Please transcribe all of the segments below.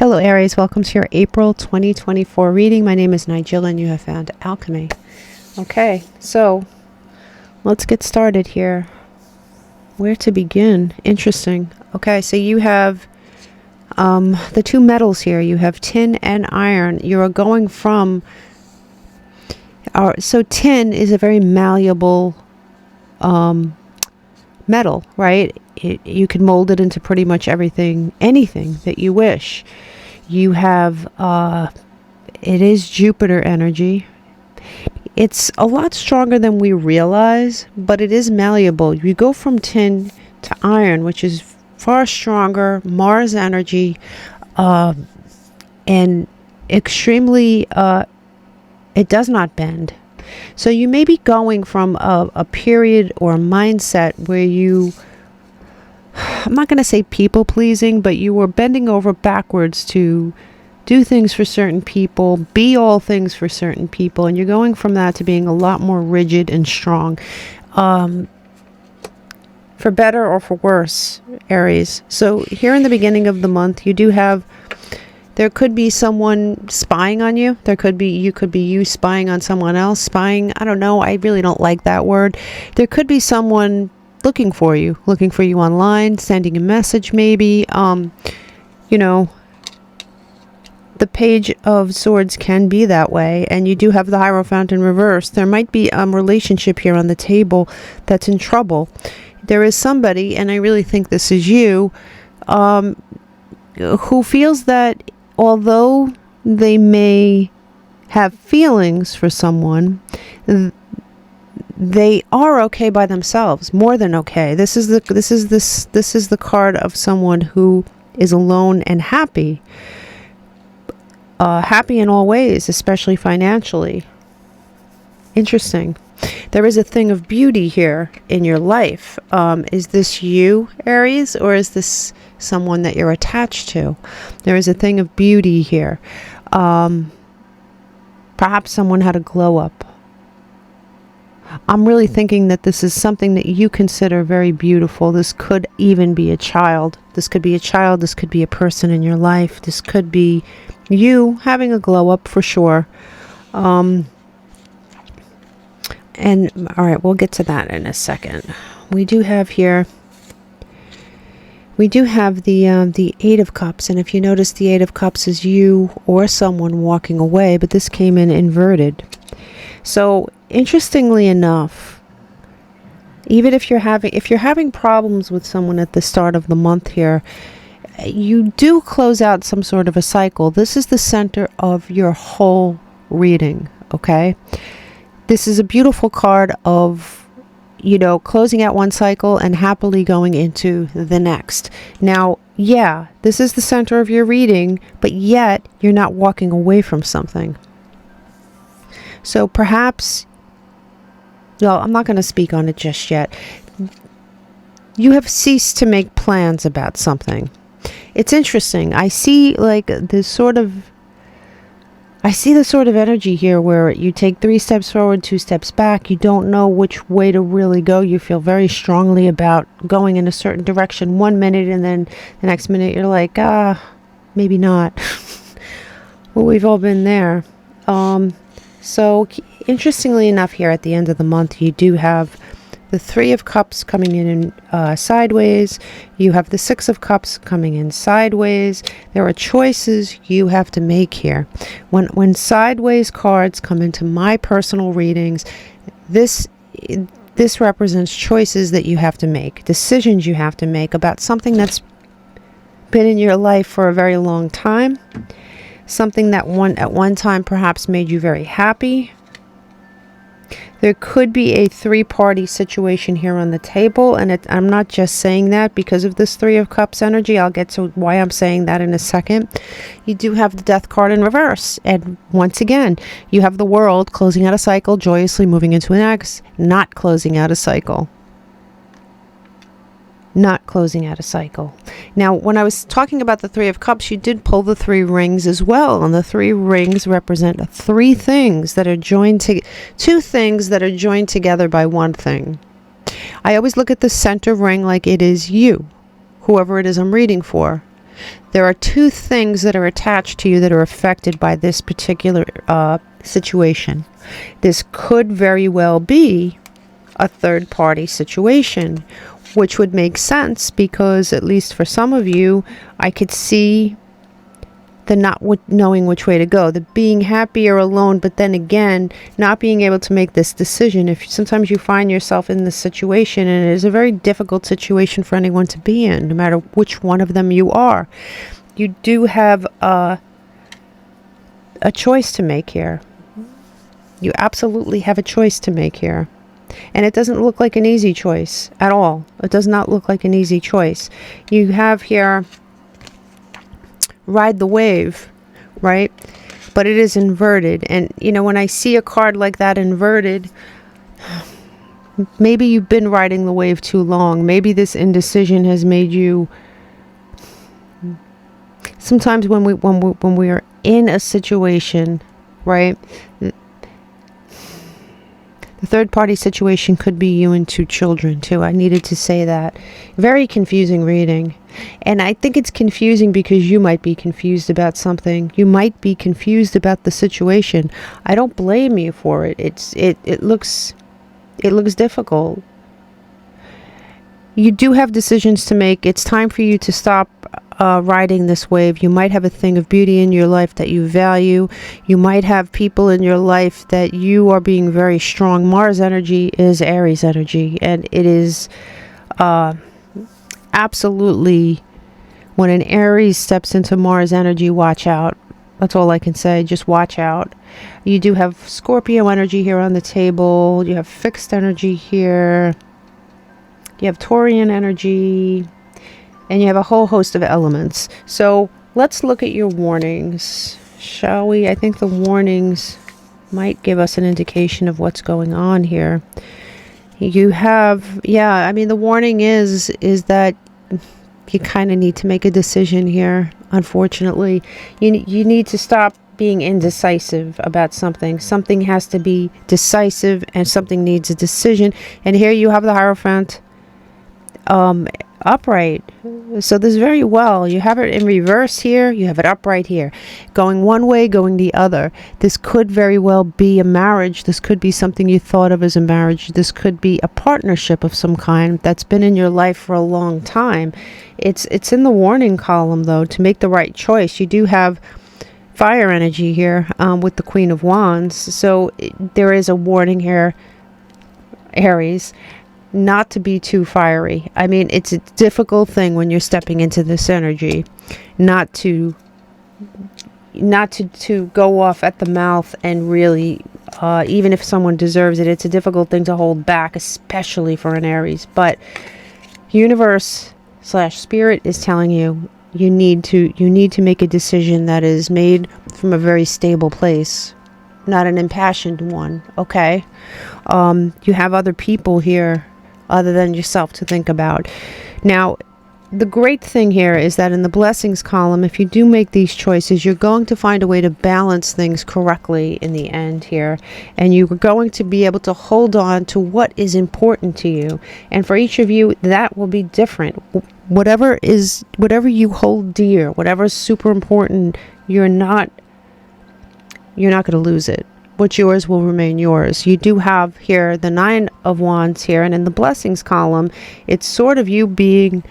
Hello Aries, welcome to your April 2024 reading. My name is Nigella and you have found Alchemy. Okay, so let's get started here. Where to begin? Interesting. Okay, so you have the two metals here. You have tin and iron. You are going from... so tin is a very malleable metal, right? You can mold it into pretty much everything, anything that you wish. You have, it is Jupiter energy. It's a lot stronger than we realize, but it is malleable. You go from tin to iron, which is far stronger, Mars energy, and extremely, it does not bend. So you may be going from a period or a mindset where you, I'm not going to say people pleasing, but you were bending over backwards to do things for certain people, be all things for certain people. And you're going from that to being a lot more rigid and strong, for better or for worse, Aries. So here in the beginning of the month, you do have, there could be someone spying on you. There could be, you could be you spying on someone else. Spying, I don't know. I really don't like that word. There could be someone looking for you online, sending a message maybe. You know, the Page of Swords can be that way. And you do have the Hierophant in reverse. There might be a relationship here on the table that's in trouble. There is somebody, and I really think this is you, who feels that although they may have feelings for someone, they are okay by themselves, more than okay. This is the card of someone who is alone and happy. Happy in all ways, especially financially. Interesting. There is a thing of beauty here in your life. Is this you, Aries, or is this someone that you're attached to? There is a thing of beauty here. Perhaps someone had a glow up. I'm really thinking that this is something that you consider very beautiful. This could even be a child. This could be a child. This could be a person in your life. This could be you having a glow up for sure. And all right, we'll get to that in a second. We do have here, we do have the Eight of Cups. And if you notice, the Eight of Cups is you or someone walking away, but this came in inverted. So interestingly enough, even if you're having problems with someone at the start of the month here, you do close out some sort of a cycle. This is the center of your whole reading, okay? This is a beautiful card of, you know, closing out one cycle and happily going into the next. Now, yeah, this is the center of your reading, but yet you're not walking away from something. So perhaps, well, I'm not going to speak on it just yet. You have ceased to make plans about something. It's interesting. I see like this sort of, I see the sort of energy here where you take 3 steps forward, 2 steps back. You don't know which way to really go. You feel very strongly about going in a certain direction 1 minute, and then the next minute you're like, maybe not. Well, we've all been there. So interestingly enough, here at the end of the month, you do have the Three of Cups coming in sideways. You have the Six of Cups coming in sideways. There are choices you have to make here. When sideways cards come into my personal readings, this represents choices that you have to make, decisions you have to make about something that's been in your life for a very long time. Something that at one time perhaps made you very happy. There could be a 3-party situation here on the table, and I'm not just saying that because of this Three of Cups energy. I'll get to why I'm saying that in a second. You do have the Death card in reverse, and once again, you have the World closing out a cycle, joyously moving into an X, not closing out a cycle. Not closing out a cycle. Now, when I was talking about the Three of Cups, you did pull the 3 rings as well. And the 3 rings represent 3 things that are joined to 2 things that are joined together by one thing. I always look at the center ring like it is you, whoever it is I'm reading for. There are two things that are attached to you that are affected by this particular situation. This could very well be a third party situation, which would make sense because, at least for some of you, I could see the not knowing which way to go, the being happy or alone, but then again, not being able to make this decision. If sometimes you find yourself in this situation, and it is a very difficult situation for anyone to be in, no matter which one of them you are, you do have a choice to make here. You absolutely have a choice to make here. And it doesn't look like an easy choice at all. It does not look like an easy choice. You have here, ride the wave, right? But it is inverted. And, you know, when I see a card like that inverted, maybe you've been riding the wave too long. Maybe this indecision has made you... Sometimes when we are in a situation, right? The third party situation could be you and two children too. I needed to say that. Very confusing reading. And I think it's confusing because you might be confused about something. You might be confused about the situation. I don't blame you for it. It looks difficult. You do have decisions to make. It's time for you to stop riding this wave. You might have a thing of beauty in your life that you value. You might have people in your life that you are being very strong. Mars energy is Aries energy, and it is absolutely, when an Aries steps into Mars energy, watch out. That's all I can say. Just watch out. You do have Scorpio energy here on the table. You have fixed energy here. You have Taurian energy. And you have a whole host of elements. So let's look at your warnings, shall we? I think the warnings might give us an indication of what's going on here. You have, I mean, the warning is that you kind of need to make a decision here, unfortunately. You need to stop being indecisive about something. Something has to be decisive, and something needs a decision. And here you have the Hierophant upright. So this very well, you have it in reverse here, you have it upright here, going one way, going the other. This could very well be a marriage. This could be something you thought of as a marriage. This could be a partnership of some kind that's been in your life for a long time. It's in the warning column, though, to make the right choice. You do have fire energy here with the Queen of Wands, so there is a warning here, Aries, not to be too fiery. I mean, it's a difficult thing when you're stepping into this energy, not to go off at the mouth and really, even if someone deserves it, it's a difficult thing to hold back, especially for an Aries. But universe/spirit is telling you you need to make a decision that is made from a very stable place, not an impassioned one. Okay, you have other people here other than yourself to think about. Now, the great thing here is that in the blessings column, if you do make these choices, you're going to find a way to balance things correctly in the end here, and you're going to be able to hold on to what is important to you. And for each of you, that will be different. Whatever you hold dear, whatever's super important, you're not going to lose it. What's yours will remain yours. You do have here the Nine of Wands here, and in the blessings column, it's sort of you being,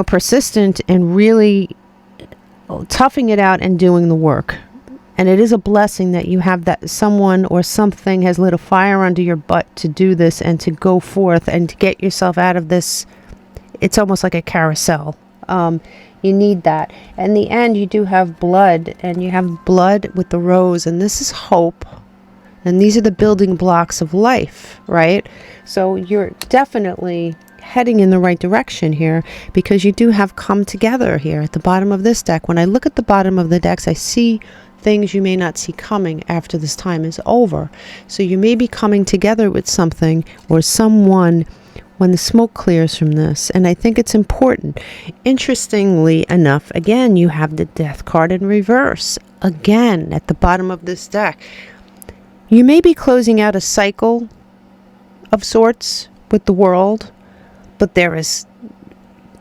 persistent and really toughing it out and doing the work. And it is a blessing that you have that someone or something has lit a fire under your butt to do this and to go forth and to get yourself out of this. It's almost like a carousel. You need that. In the end, you do have blood, and you have blood with the rose, and this is hope. And these are the building blocks of life, right? So you're definitely heading in the right direction here, because you do have come together here at the bottom of this deck. When I look at the bottom of the decks, I see things you may not see coming after this time is over. So you may be coming together with something or someone when the smoke clears from this, and I think it's important. Interestingly enough, again, you have the Death card in reverse, again, at the bottom of this deck. You may be closing out a cycle of sorts with the world, but there's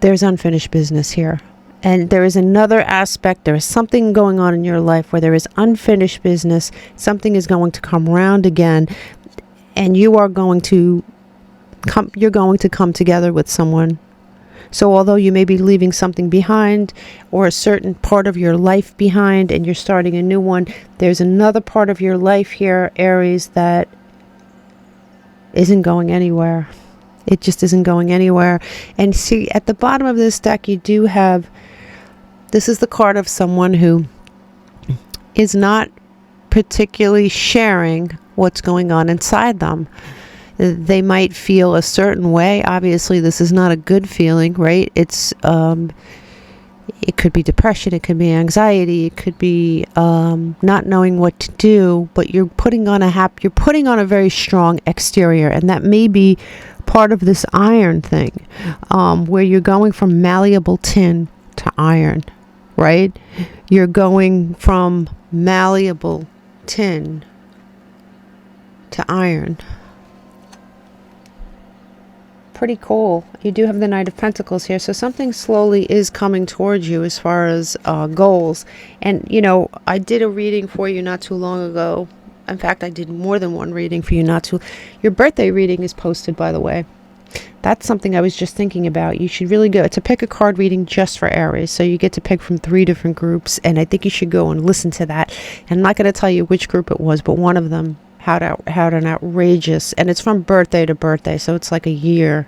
unfinished business here. And there is another aspect. There is something going on in your life where there is unfinished business. Something is going to come round again, and you're going to come together with someone. So although you may be leaving something behind, or a certain part of your life behind, and you're starting a new one, there's another part of your life here, Aries, that isn't going anywhere. It just isn't going anywhere. And see, at the bottom of this deck, you do have, this is the card of someone who is not particularly sharing what's going on inside them. They might feel a certain way. Obviously, this is not a good feeling, right? It could be depression, it could be anxiety, it could be not knowing what to do, but you're putting on a very strong exterior, and that may be part of this iron thing, where you're going from malleable tin to iron, right? You're going from malleable tin to iron. Pretty cool. You do have the Knight of Pentacles here, so something slowly is coming towards you as far as goals. And you know, I did a reading for you not too long ago. In fact, I did more than one reading for you your birthday reading is posted, by the way. That's something I was just thinking about. You should really go to pick a card reading just for Aries. So you get to pick from 3 different groups, and I think you should go and listen to that. And I'm not going to tell you which group it was, but one of them had an outrageous, and it's from birthday to birthday, so it's like a year.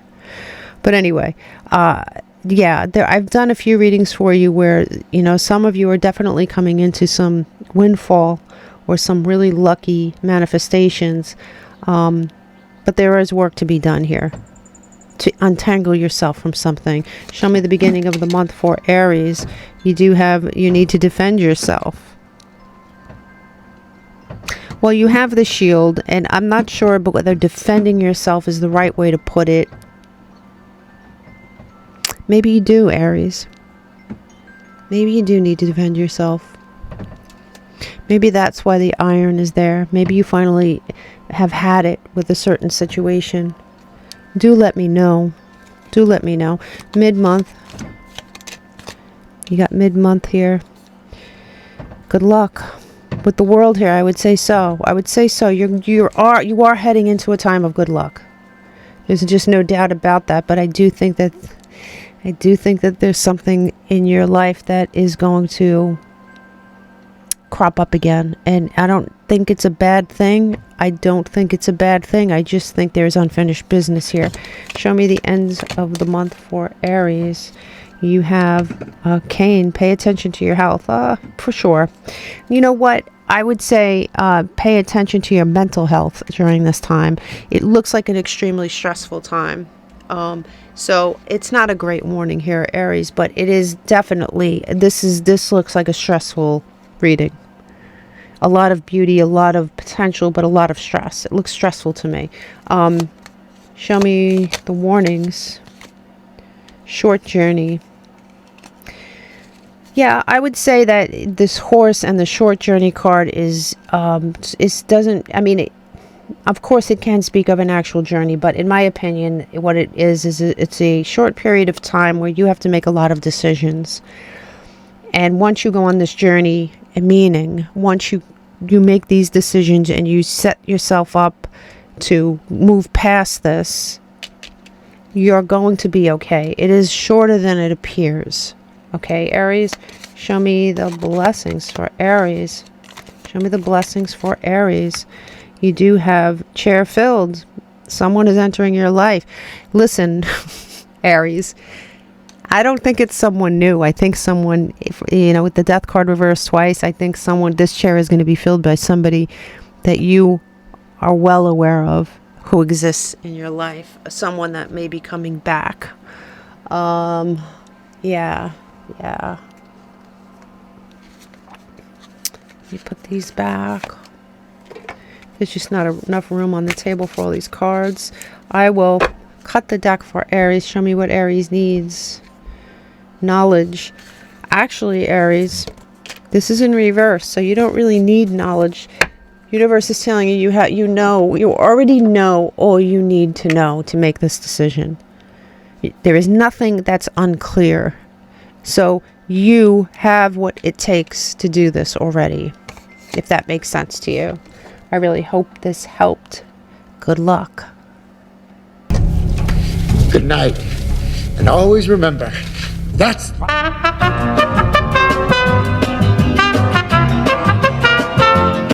But anyway, yeah, I've done a few readings for you where, you know, some of you are definitely coming into some windfall or some really lucky manifestations, but there is work to be done here to untangle yourself from something. Show me the beginning of the month for Aries. You need to defend yourself. Well, you have the shield, and I'm not sure but whether defending yourself is the right way to put it. Maybe you do, Aries. Maybe you do need to defend yourself. Maybe that's why the iron is there. Maybe you finally have had it with a certain situation. Do let me know. Do let me know. Mid-month. You got mid-month here. Good luck. With the world here, I would say so. I would say so. You are heading into a time of good luck. There's just no doubt about that. But I do think that there's something in your life that is going to crop up again, and I don't think it's a bad thing. I just think there's unfinished business here. Show me the ends of the month for Aries. You have Cain. Pay attention to your health, for sure. You know what? I would say pay attention to your mental health during this time. It looks like an extremely stressful time. So it's not a great warning here, Aries, but it is definitely, this looks like a stressful reading. A lot of beauty, a lot of potential, but a lot of stress. It looks stressful to me. Show me the warnings. Short journey. Yeah, I would say that this horse and the short journey card of course it can speak of an actual journey, but in my opinion, what it is it's a short period of time where you have to make a lot of decisions. And once you go on this journey, meaning once you make these decisions and you set yourself up to move past this, you're going to be okay. It is shorter than it appears. Okay, Aries, show me the blessings for Aries. Show me the blessings for Aries. You do have chair filled. Someone is entering your life. Listen, Aries, I don't think it's someone new. I think someone, with the death card reversed twice, I think this chair is going to be filled by somebody that you are well aware of who exists in your life. Someone that may be coming back. Yeah. You put these back. There's just not enough room on the table for all these cards. I will cut the deck for Aries. Show me what Aries needs. Knowledge. Actually, Aries, this is in reverse, so you don't really need knowledge. Universe is telling you you already know all you need to know to make this decision. There is nothing that's unclear. So you have what it takes to do this already, if that makes sense to you. I really hope this helped. Good luck. Good night. And always remember, that's